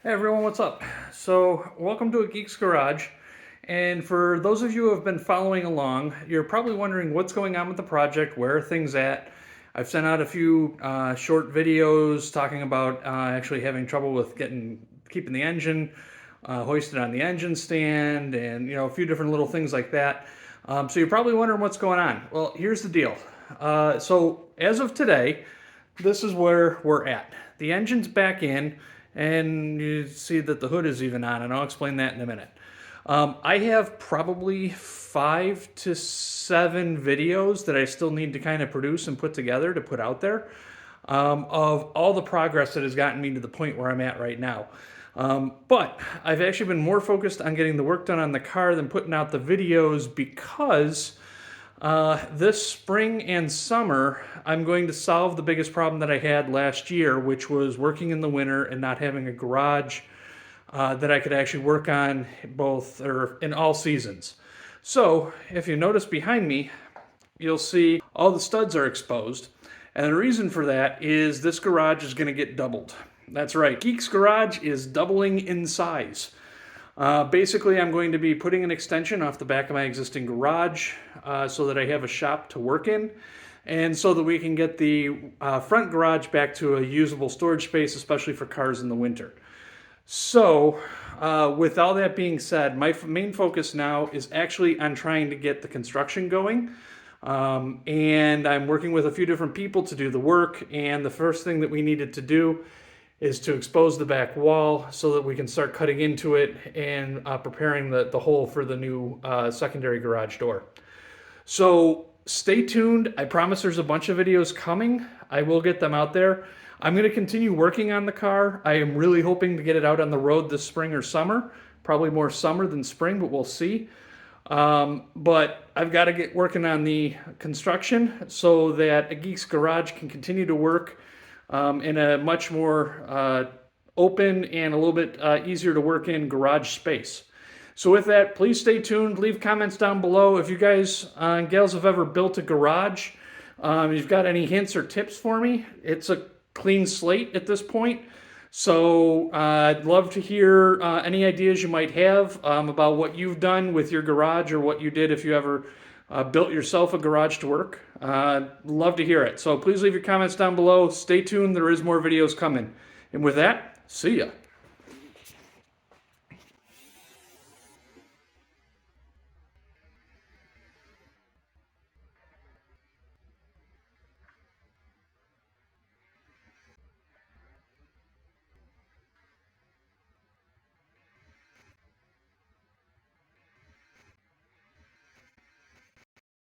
Hey everyone, what's up? So, welcome to A Geek's Garage. And for those of you who have been following along, you're probably wondering what's going on with the project, where are things at. I've sent out a few short videos talking about actually having trouble with keeping the engine hoisted on the engine stand, and a few different little things like that. So you're probably wondering what's going on. Well, here's the deal. So as of today, this is where we're at. The engine's back in, and you see that the hood is even on, and I'll explain that in a minute. I have probably 5 to 7 videos that I still need to kind of produce and put together to put out there of all the progress that has gotten me to the point where I'm at right now. But I've actually been more focused on getting the work done on the car than putting out the videos because this spring and summer, I'm going to solve the biggest problem that I had last year, which was working in the winter and not having a garage that I could actually work on both or in all seasons. So, if you notice behind me, you'll see all the studs are exposed. And the reason for that is this garage is going to get doubled. That's right, Geek's Garage is doubling in size. Basically, I'm going to be putting an extension off the back of my existing garage so that I have a shop to work in, and so that we can get the front garage back to a usable storage space, especially for cars in the winter. So, with all that being said, my main focus now is actually on trying to get the construction going. And I'm working with a few different people to do the work. And the first thing that we needed to do is to expose the back wall so that we can start cutting into it and preparing the hole for the new secondary garage door. So stay tuned. I promise there's a bunch of videos coming. I will get them out there. I'm going to continue working on the car. I am really hoping to get it out on the road this spring or summer. Probably more summer than spring, but we'll see. But I've got to get working on the construction so that A Geek's Garage can continue to work in a much more open and a little bit easier to work in garage space. So with that, please stay tuned. Leave comments down below. If you guys and gals have ever built a garage, you've got any hints or tips for me. It's a clean slate at this point. So I'd love to hear any ideas you might have about what you've done with your garage or what you did if you ever built yourself a garage to work. Love to hear it. So please leave your comments down below. Stay tuned. There is more videos coming. And with that, see ya.